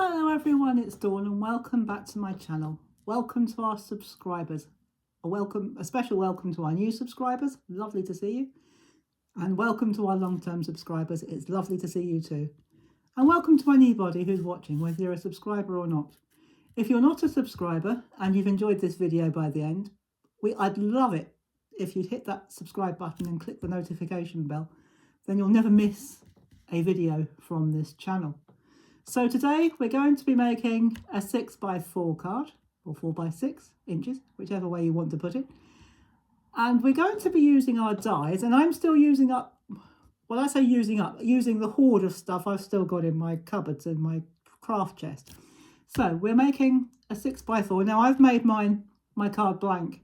Hello everyone, it's Dawn and welcome back to my channel. Welcome to our subscribers. A special welcome to our new subscribers. Lovely to see you. And welcome to our long-term subscribers. It's lovely to see you too. And welcome to anybody who's watching, whether you're a subscriber or not. If you're not a subscriber and you've enjoyed this video by the end, I'd love it if you'd hit that subscribe button and click the notification bell. Then you'll never miss a video from this channel. So today we're going to be making a 6x4 card, or 4x6 inches, whichever way you want to put it. And we're going to be using our dies, and I'm still using up, well I say using the hoard of stuff I've still got in my cupboards and my craft chest. So we're making a 6x4. Now I've made my card blank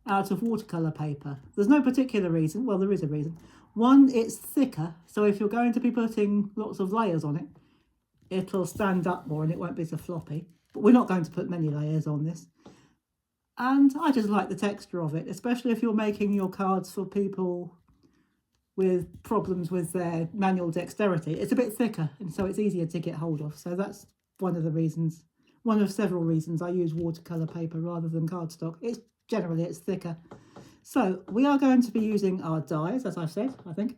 out of watercolour paper. There's no particular reason, well there is a reason. One, it's thicker, so if you're going to be putting lots of layers on it, it'll stand up more and it won't be so floppy. But we're not going to put many layers on this. And I just like the texture of it, especially if you're making your cards for people with problems with their manual dexterity. It's a bit thicker and so it's easier to get hold of. So that's one of the reasons, one of several reasons I use watercolour paper rather than cardstock. It's thicker. So we are going to be using our dies, as I've said, I think.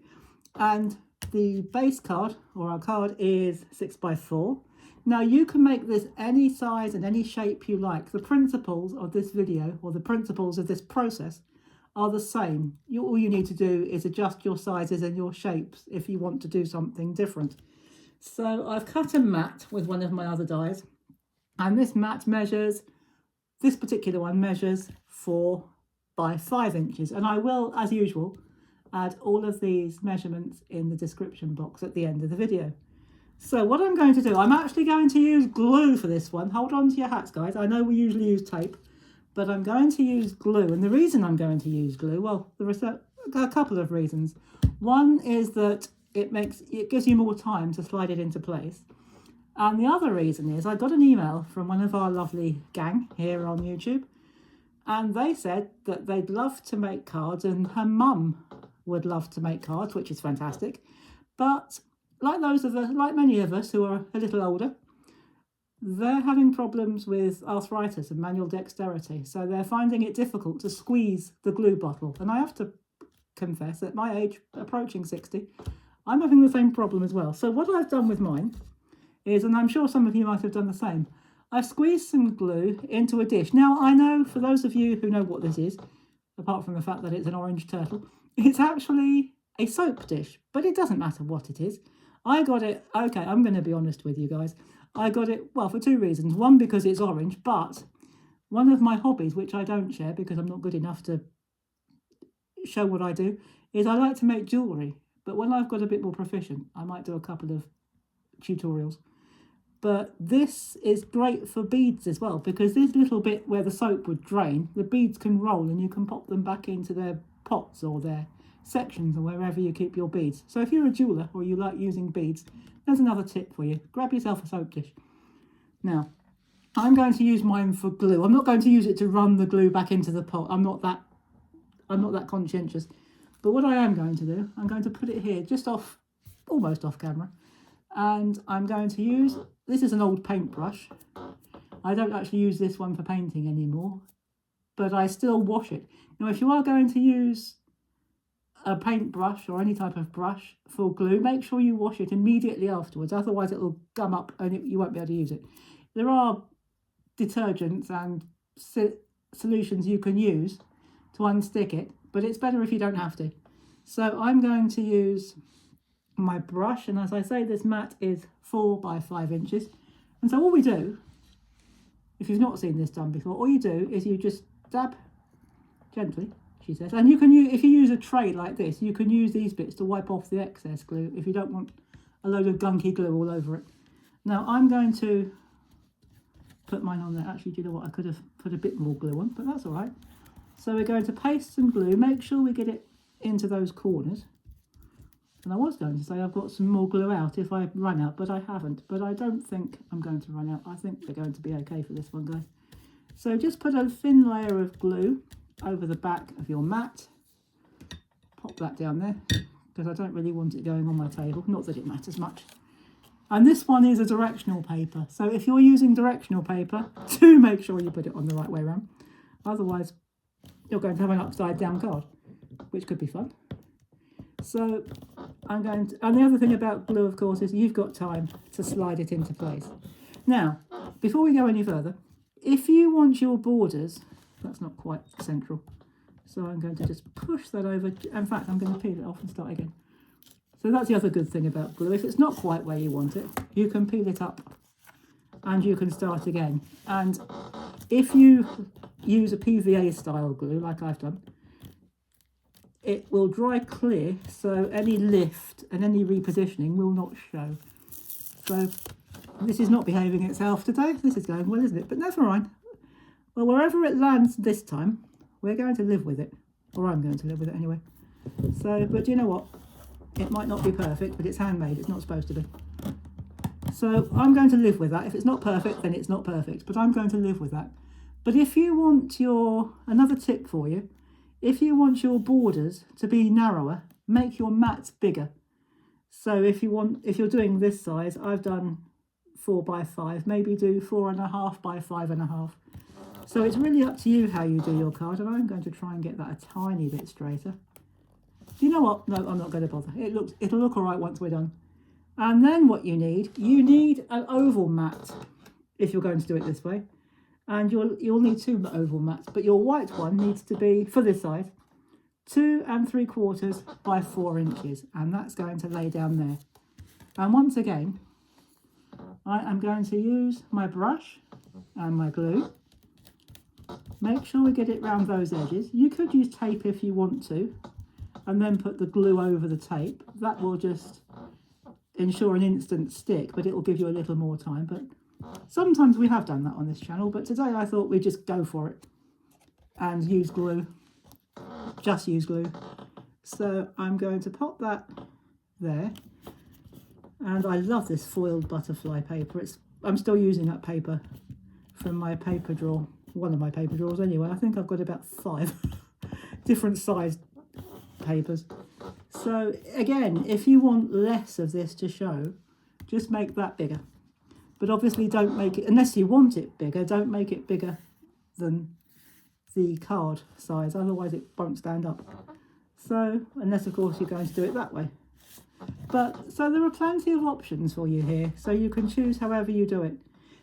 And the base card, or our card, is 6x4. Now you can make this any size and any shape you like. The principles of this video, or the principles of this process, are the same. All you need to do is adjust your sizes and your shapes if you want to do something different. So I've cut a mat with one of my other dies, and this mat measures, this particular one measures 4 by 5 inches. And I will, as usual, add all of these measurements in the description box at the end of the video. So what I'm going to do, I'm actually going to use glue for this one. Hold on to your hats, guys. I know we usually use tape, but I'm going to use glue. And the reason I'm going to use glue, well, there are a couple of reasons. One is that it gives you more time to slide it into place. And the other reason is I got an email from one of our lovely gang here on YouTube, and they said that they'd love to make cards, and her mum would love to make cards, which is fantastic. But like many of us who are a little older, they're having problems with arthritis and manual dexterity. So they're finding it difficult to squeeze the glue bottle. And I have to confess, at my age, approaching 60, I'm having the same problem as well. So what I've done with mine is, and I'm sure some of you might have done the same, I've squeezed some glue into a dish. Now, I know for those of you who know what this is, apart from the fact that it's an orange turtle, it's actually a soap dish, but it doesn't matter what it is. I got it, okay, I'm going to be honest with you guys. I got it, well, for two reasons. One, because it's orange, but one of my hobbies, which I don't share because I'm not good enough to show what I do, is I like to make jewellery. But when I've got a bit more proficient, I might do a couple of tutorials. But this is great for beads as well, because this little bit where the soap would drain, the beads can roll and you can pop them back into their pots or their sections or wherever you keep your beads. So if you're a jeweler or you like using beads, there's another tip for you. Grab yourself a soap dish. Now, I'm going to use mine for glue. I'm not going to use it to run the glue back into the pot. I'm not that conscientious. But what I am going to do, I'm going to put it here just almost off camera. And I'm going to use, this is an old paintbrush. I don't actually use this one for painting anymore, but I still wash it. Now, if you are going to use a paintbrush or any type of brush for glue, make sure you wash it immediately afterwards. Otherwise, it will gum up and you won't be able to use it. There are detergents and solutions you can use to unstick it, but it's better if you don't have to. So I'm going to use my brush, and as I say, this mat is 4 by 5 inches. And so all we do, if you've not seen this done before, all you do is you just dab gently, she says, and you can use, if you use a tray like this, you can use these bits to wipe off the excess glue if you don't want a load of gunky glue all over it. Now I'm going to put mine on there. Actually, do you know what, I could have put a bit more glue on, but that's all right. So we're going to paste some glue, make sure we get it into those corners. And I was going to say I've got some more glue out if I run out, but I haven't. But I don't think I'm going to run out. I think we're going to be okay for this one, guys. So just put a thin layer of glue over the back of your mat. Pop that down there, because I don't really want it going on my table. Not that it matters much. And this one is a directional paper. So if you're using directional paper, do make sure you put it on the right way around. Otherwise, you're going to have an upside down card, which could be fun. So I'm going to, and the other thing about glue, of course, is you've got time to slide it into place. Now, before we go any further, if you want your borders, that's not quite central. So I'm going to just push that over. In fact, I'm going to peel it off and start again. So that's the other good thing about glue. If it's not quite where you want it, you can peel it up and you can start again. And if you use a PVA style glue, like I've done, it will dry clear, so any lift and any repositioning will not show. So this is not behaving itself today. This is going well, isn't it? But never mind. Well, wherever it lands this time, we're going to live with it. Or I'm going to live with it anyway. So, but you know what? It might not be perfect, but it's handmade. It's not supposed to be. So I'm going to live with that. If it's not perfect, then it's not perfect. But I'm going to live with that. But if you want another tip for you, if you want your borders to be narrower, make your mats bigger. So if you're doing this size, I've done 4 by 5, maybe do 4.5 by 5.5. So it's really up to you how you do your card, and I'm going to try and get that a tiny bit straighter. Do you know what? No, I'm not going to bother. It'll look all right once we're done. And then what you need an oval mat if you're going to do it this way. And you'll need 2 oval mats, but your white one needs to be, for this size, 2 3/4 by 4 inches, and that's going to lay down there. And once again, I am going to use my brush and my glue. Make sure we get it round those edges. You could use tape if you want to, and then put the glue over the tape. That will just ensure an instant stick, but it will give you a little more time. But sometimes we have done that on this channel, but today I thought we'd just go for it and use glue. Just use glue. So I'm going to pop that there. And I love this foiled butterfly paper. I'm still using that paper from my paper drawer. One of my paper drawers anyway. I think I've got about 5 different sized papers. So again, if you want less of this to show, just make that bigger. But obviously don't make it, unless you want it bigger, don't make it bigger than the card size, otherwise it won't stand up. So, unless of course you're going to do it that way. But, so there are plenty of options for you here, so you can choose however you do it.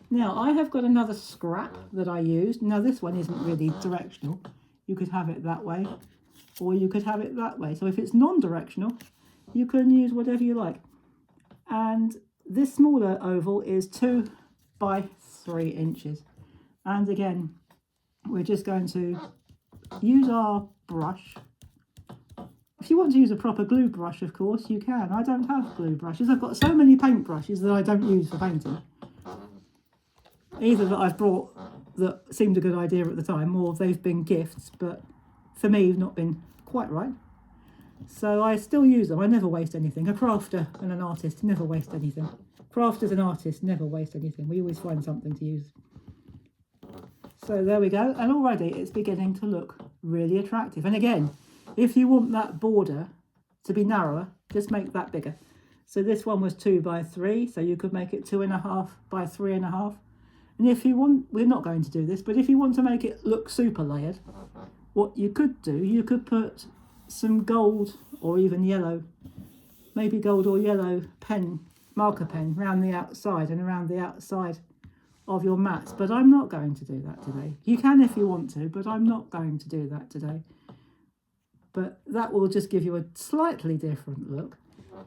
Now, I have got another scrap that I used. Now, this one isn't really directional. You could have it that way, or you could have it that way. So if it's non-directional, you can use whatever you like. And this smaller oval is 2 by 3 inches. And again, we're just going to use our brush. If you want to use a proper glue brush, of course, you can. I don't have glue brushes. I've got so many paint brushes that I don't use for painting. Either that I've brought that seemed a good idea at the time, or they've been gifts, but for me, not been quite right. So I still use them. I never waste anything. A crafter and an artist never waste anything. Crafters and artists never waste anything. We always find something to use. So there we go. And already it's beginning to look really attractive. And again, if you want that border to be narrower, just make that bigger. So this one was 2 by 3, so you could make it 2.5 by 3.5. And if you want, we're not going to do this, but if you want to make it look super layered, what you could do, you could put some gold or even yellow, maybe gold or yellow marker pen around the outside and around the outside of your mats. But I'm not going to do that today. You can if you want to, but I'm not going to do that today. But that will just give you a slightly different look.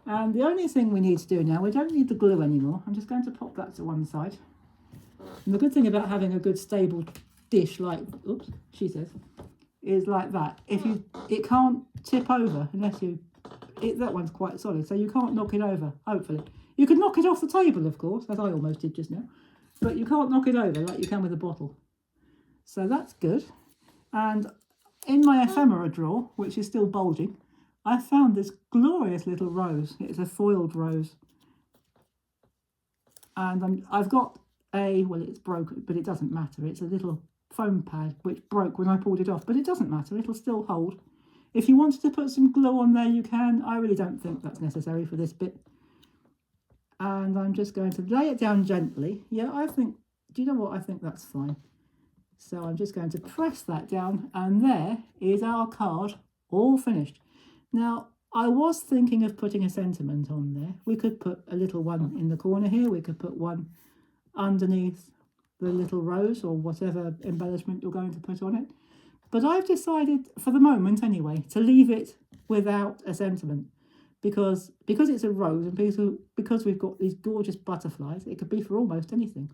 And the only thing we need to do now, we don't need the glue anymore. I'm just going to pop that to one side. And the good thing about having a good stable dish like, oops, she says, is like that. It can't tip over unless that one's quite solid, so you can't knock it over, hopefully. You could knock it off the table, of course, as I almost did just now, but you can't knock it over like you can with a bottle. So that's good. And in my ephemera drawer, which is still bulging, I found this glorious little rose. It's a foiled rose. And I've got well, it's broken, but it doesn't matter. It's a little foam pad which broke when I pulled it off, but it doesn't matter. It'll still hold. If you wanted to put some glue on there, you can. I really don't think that's necessary for this bit. And I'm just going to lay it down gently. Yeah, do you know what? I think that's fine. So I'm just going to press that down, and there is our card all finished. Now, I was thinking of putting a sentiment on there. We could put a little one in the corner here. We could put one underneath the little rose or whatever embellishment you're going to put on it. But I've decided, for the moment anyway, to leave it without a sentiment. Because it's a rose and because we've got these gorgeous butterflies, it could be for almost anything.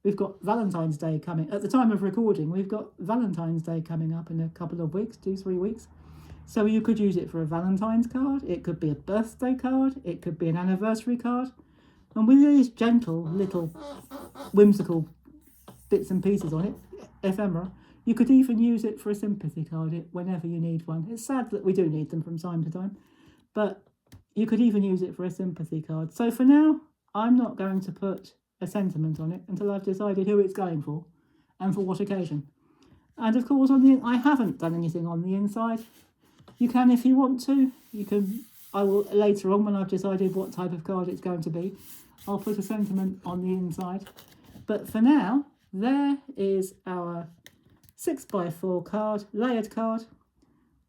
We've got Valentine's Day coming. At the time of recording, we've got Valentine's Day coming up in a couple of weeks, 2-3 weeks. So you could use it for a Valentine's card. It could be a birthday card. It could be an anniversary card. And with these gentle little whimsical bits and pieces on it, ephemera, you could even use it for a sympathy card whenever you need one. It's sad that we do need them from time to time, but you could even use it for a sympathy card. So for now, I'm not going to put a sentiment on it until I've decided who it's going for and for what occasion. And of course, I haven't done anything on the inside. You can, if you want to. I will later on, when I've decided what type of card it's going to be, I'll put a sentiment on the inside. But for now, there is our 6x4 card, layered card,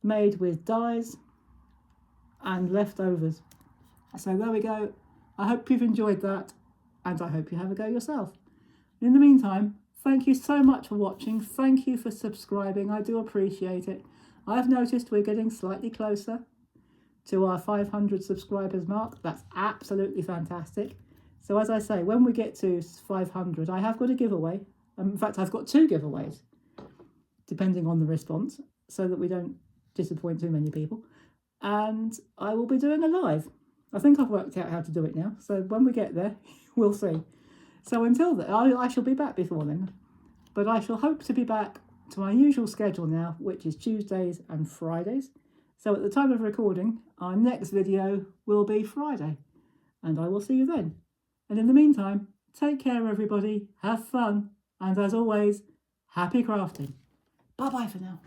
made with dies and leftovers. So there we go. I hope you've enjoyed that, and I hope you have a go yourself. In the meantime, thank you so much for watching. Thank you for subscribing. I do appreciate it. I've noticed we're getting slightly closer to our 500 subscribers mark. That's absolutely fantastic. So as I say, when we get to 500, I have got a giveaway. In fact, I've got 2 giveaways, depending on the response, so that we don't disappoint too many people. And I will be doing a live. I think I've worked out how to do it now. So when we get there, we'll see. So until then, I shall be back before then. But I shall hope to be back to my usual schedule now, which is Tuesdays and Fridays. So at the time of recording, our next video will be Friday. And I will see you then. And in the meantime, take care everybody, have fun, and as always, happy crafting. Bye-bye for now.